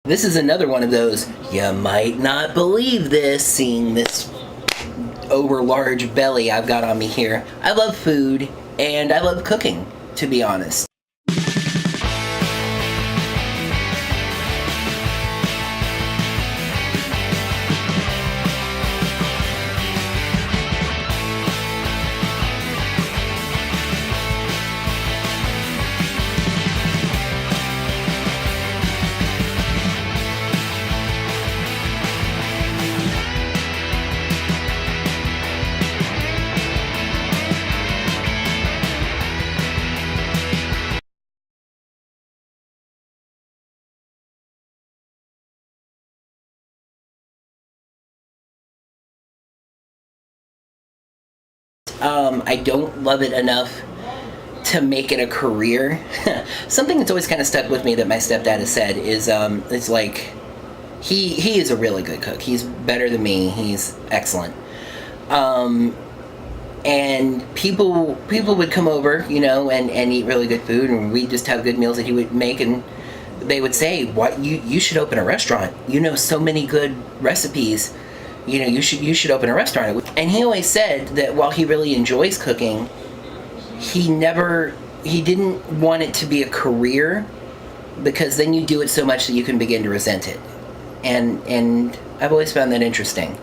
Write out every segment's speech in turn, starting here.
This is another one of those, you might not believe this, seeing this over large belly I've got on me here. I love food, and I love cooking, to be honest. I don't love it enough to make it a career. Something that's always kind of stuck with me that my stepdad has said is, it's like, he is a really good cook. He's better than me. He's excellent. And people would come over, you know, and eat really good food, and we'd just have good meals that he would make, and they would say, "What, you should open a restaurant. You know so many good recipes. You know, you should open a restaurant." And he always said that while he really enjoys cooking, he didn't want it to be a career, because then you do it so much that you can begin to resent it. And I've always found that interesting.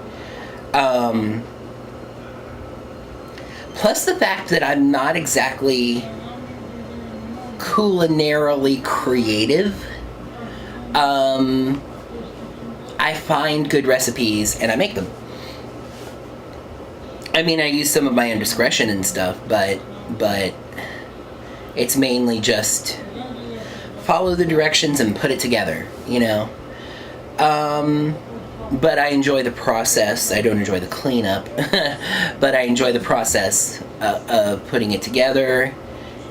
Plus the fact that I'm not exactly culinarily creative. I find good recipes and I make them. I mean, I use some of my own discretion and stuff, but it's mainly just follow the directions and put it together, you know? But I enjoy the process. I don't enjoy the cleanup, but I enjoy the process of putting it together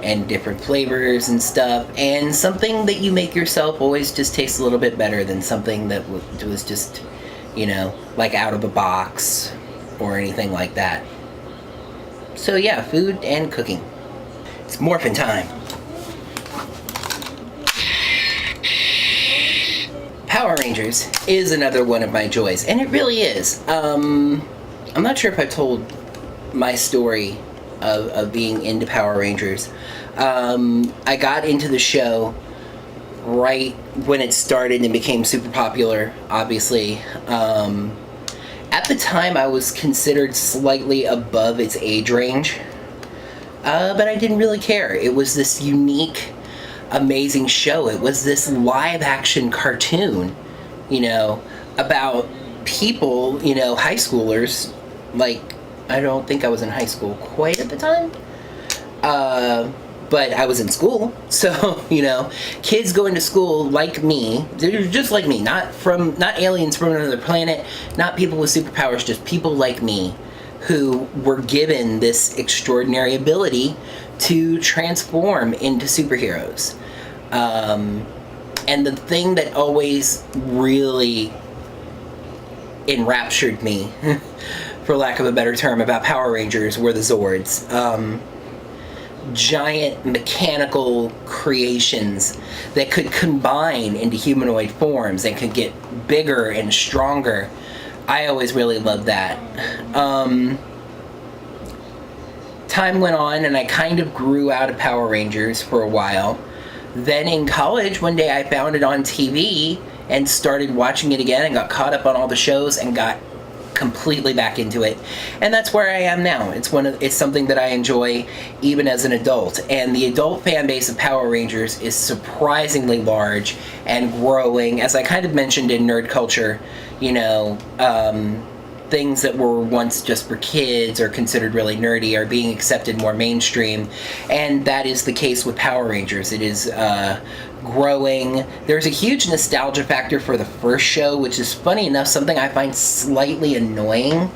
and different flavors and stuff. And something that you make yourself always just tastes a little bit better than something that was just, you know, like out of a box or anything like that. So yeah, food and cooking. It's morphin' time. Power Rangers is another one of my joys, and it really is. I'm not sure if I told my story of being into Power Rangers. I got into the show right when it started and became super popular, obviously. At the time, I was considered slightly above its age range, but I didn't really care. It was this unique, amazing show. It was this live-action cartoon, you know, about people, you know, high schoolers. Like, I don't think I was in high school quite at the time, but I was in school. So, you know, kids going to school like me, they're just like me, not aliens from another planet, not people with superpowers, just people like me who were given this extraordinary ability to transform into superheroes. And the thing that always really enraptured me, for lack of a better term, about Power Rangers were the Zords. Giant mechanical creations that could combine into humanoid forms and could get bigger and stronger. I always really loved that. Time went on and I kind of grew out of Power Rangers for a while. Then in college, one day I found it on TV and started watching it again and got caught up on all the shows and got completely back into it. And that's where I am now. It's something that I enjoy even as an adult. And the adult fan base of Power Rangers is surprisingly large and growing. As I kind of mentioned in nerd culture, you know, things that were once just for kids or considered really nerdy are being accepted more mainstream, and that is the case with Power Rangers. It is growing. There's a huge nostalgia factor for the first show, which is funny enough something I find slightly annoying,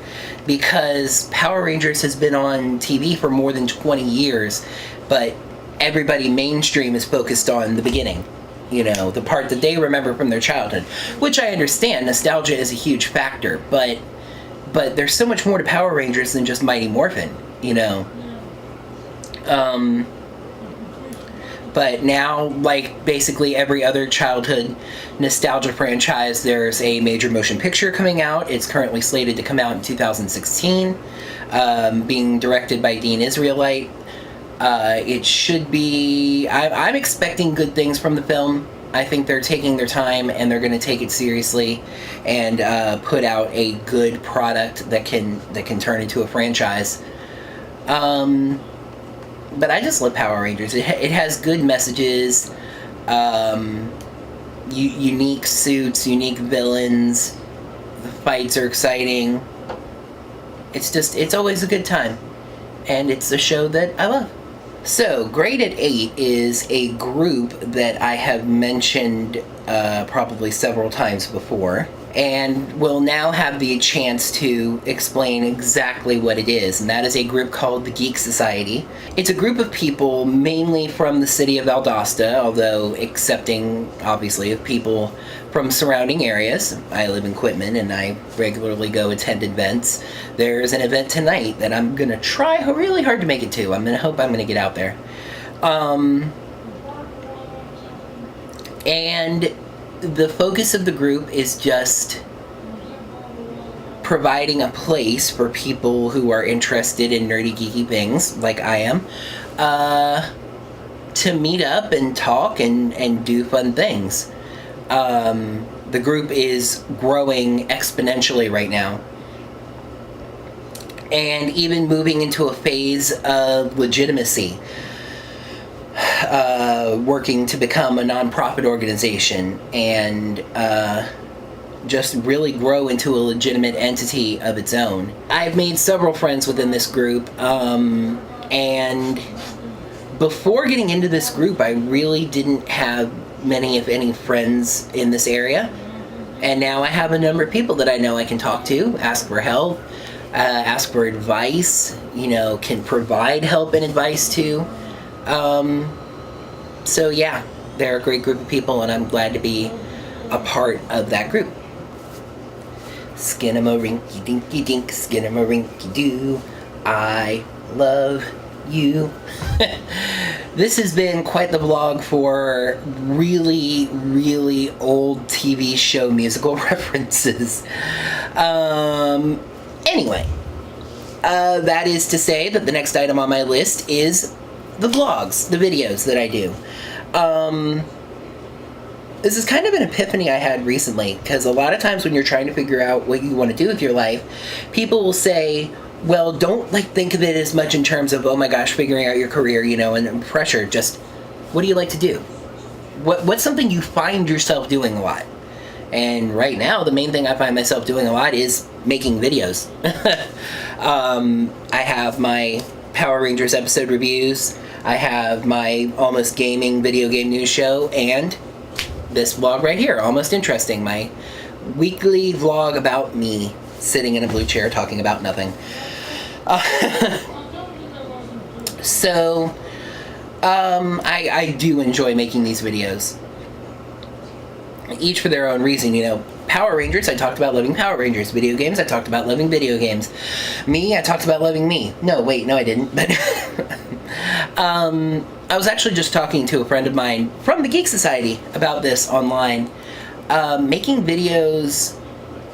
because Power Rangers has been on TV for more than 20 years, but everybody mainstream is focused on the beginning. You know, the part that they remember from their childhood, which I understand. Nostalgia is a huge factor, but there's so much more to Power Rangers than just Mighty Morphin, you know. But now, like basically every other childhood nostalgia franchise, there's a major motion picture coming out. It's currently slated to come out in 2016, being directed by Dean Israelite. It should be... I'm expecting good things from the film. I think they're taking their time and they're going to take it seriously and put out a good product that can turn into a franchise. But I just love Power Rangers. It has good messages, unique suits, unique villains. The fights are exciting. It's always a good time. And it's a show that I love. So, Graded 8 is a group that I have mentioned probably several times before, and will now have the chance to explain exactly what it is, and that is a group called the Geek Society. It's a group of people mainly from the city of Valdosta, although accepting, obviously, of people from surrounding areas. I live in Quitman, and I regularly go attend events. There's an event tonight that I'm going to try really hard to make it to. I'm going to get out there. And the focus of the group is just providing a place for people who are interested in nerdy, geeky things, like I am, to meet up and talk and do fun things. The group is growing exponentially right now, and even moving into a phase of legitimacy, working to become a nonprofit organization and just really grow into a legitimate entity of its own. I've made several friends within this group, and before getting into this group, I really didn't have many, if any, friends in this area. And now I have a number of people that I know I can talk to, ask for help, ask for advice, can provide help and advice to. So yeah, they're a great group of people, and I'm glad to be a part of that group. Skinnamarink dinky dink, skinnamarink doo. I love you. This has been quite the vlog for really, really old TV show musical references. Anyway, that is to say that the next item on my list is the vlogs, the videos that I do. This is kind of an epiphany I had recently, because a lot of times when you're trying to figure out what you want to do with your life, people will say, well, don't think of it as much in terms of, oh my gosh, figuring out your career, and pressure. Just, what do you like to do? What's something you find yourself doing a lot? And right now, the main thing I find myself doing a lot is making videos. I have my Power Rangers episode reviews, I have my Almost Gaming video game news show, and this vlog right here, Almost Interesting, my weekly vlog about me sitting in a blue chair talking about nothing. So, I do enjoy making these videos. Each for their own reason, Power Rangers, I talked about loving Power Rangers. Video games, I talked about loving video games. Me, I talked about loving me. No, wait, no I didn't, but... I was actually just talking to a friend of mine from the Geek Society about this online. Making videos,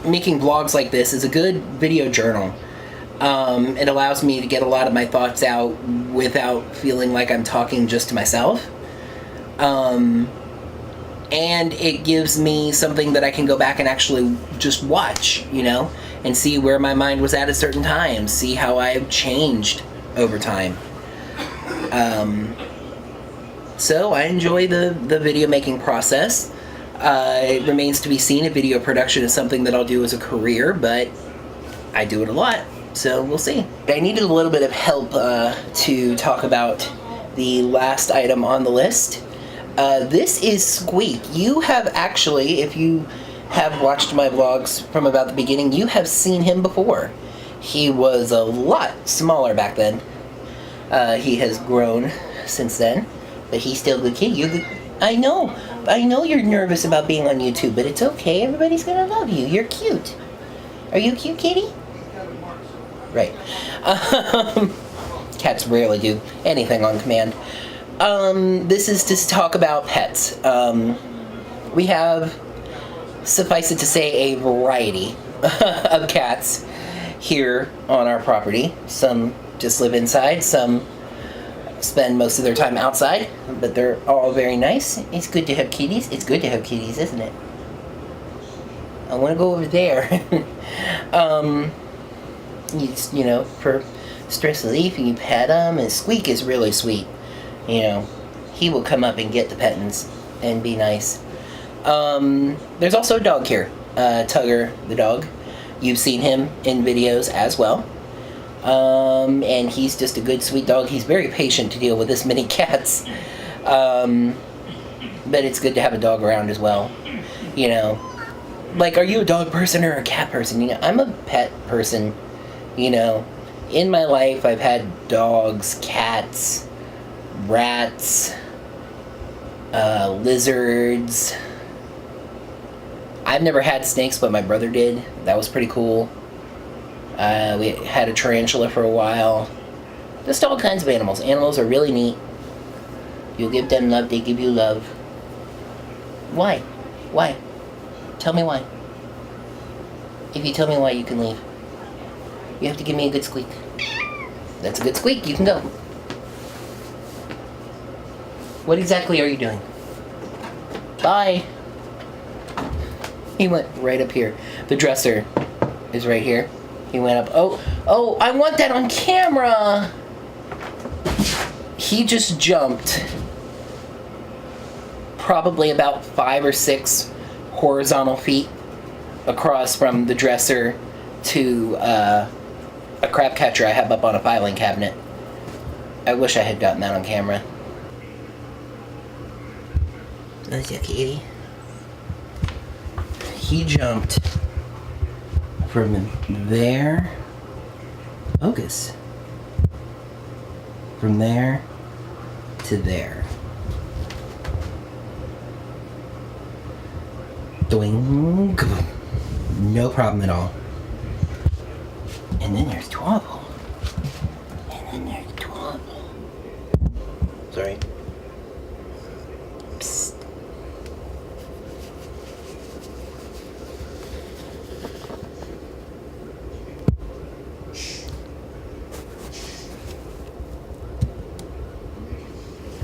making vlogs like this is a good video journal. It allows me to get a lot of my thoughts out without feeling like I'm talking just to myself. And it gives me something that I can go back and actually just watch, and see where my mind was at certain times, see how I've changed over time. So I enjoy the video making process. It remains to be seen if video production is something that I'll do as a career, but I do it a lot, so we'll see. I needed a little bit of help to talk about the last item on the list. This is Squeak. You have actually, if you have watched my vlogs from about the beginning, you have seen him before. He was a lot smaller back then. He has grown since then, but he's still a good kid. I know you're nervous about being on YouTube, but it's okay. Everybody's gonna love you. You're cute. Are you cute, kitty? Right. Cats rarely do anything on command. This is to talk about pets. We have, suffice it to say, a variety of cats here on our property. Some just live inside, some spend most of their time outside, but they're all very nice. It's good to have kitties. It's good to have kitties, isn't it? I want to go over there. You know, for stress relief, you pet them, and Squeak is really sweet. You know, he will come up and get the pettins and be nice. There's also a dog here, Tugger the dog. You've seen him in videos as well. And he's just a good, sweet dog. He's very patient to deal with this many cats. But it's good to have a dog around as well. You know, like, are you a dog person or a cat person? You know, I'm a pet person. You know, in my life, I've had dogs, cats, rats, lizards. I've never had snakes, but my brother did. That was pretty cool. We had a tarantula for a while. Just all kinds of animals. Animals are really neat. You give them love, they give you love. Why? Why? Tell me why. If you tell me why, you can leave. You have to give me a good squeak. That's a good squeak. You can go. What exactly are you doing? Bye. He went right up here. The dresser is right here. He went up. Oh, I want that on camera. He just jumped probably about 5 or 6 horizontal feet across from the dresser to a crab catcher I have up on a filing cabinet. I wish I had gotten that on camera. That's your kitty. He jumped from there, focus, from there to there. Doing, no problem at all. And then there's Twabble. And then there's Twabble. Sorry. Psst.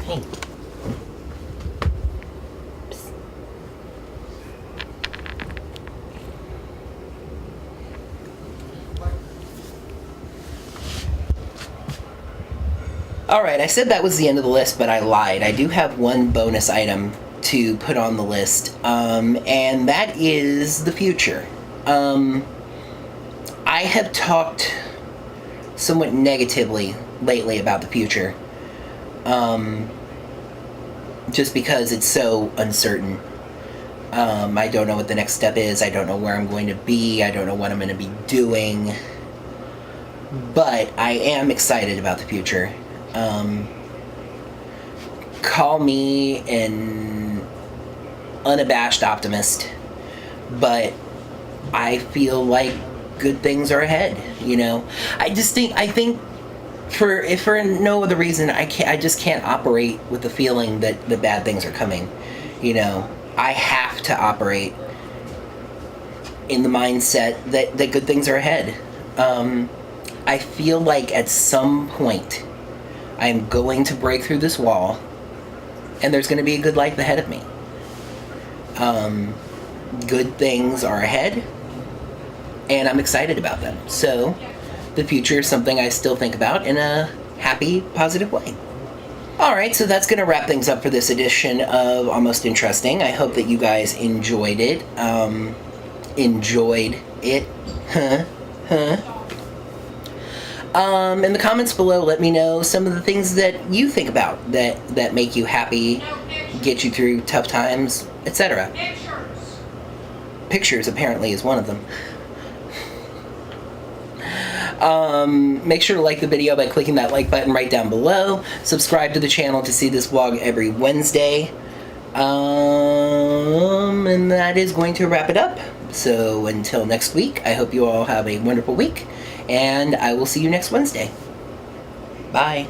Hey. Psst. Alright, I said that was the end of the list, but I lied. I do have one bonus item to put on the list, and that is the future. I have talked somewhat negatively lately about the future, just because it's so uncertain. I don't know what the next step is. I don't know where I'm going to be. I don't know what I'm going to be doing. But I am excited about the future. Call me an unabashed optimist, but I feel like good things are ahead, you know? I think for no other reason, I just can't operate with the feeling that the bad things are coming, you know? I have to operate in the mindset that good things are ahead. I feel like at some point I'm going to break through this wall and there's going to be a good life ahead of me. Good things are ahead and I'm excited about them. So the future is something I still think about in a happy, positive way. Alright, so that's going to wrap things up for this edition of Almost Interesting. I hope that you guys enjoyed it. In the comments below, let me know some of the things that you think about that make you happy, get you through tough times, etc. Pictures apparently is one of them. Make sure to like the video by clicking that like button right down below. Subscribe to the channel to see this vlog every Wednesday. And that is going to wrap it up. So until next week, I hope you all have a wonderful week, and I will see you next Wednesday. Bye.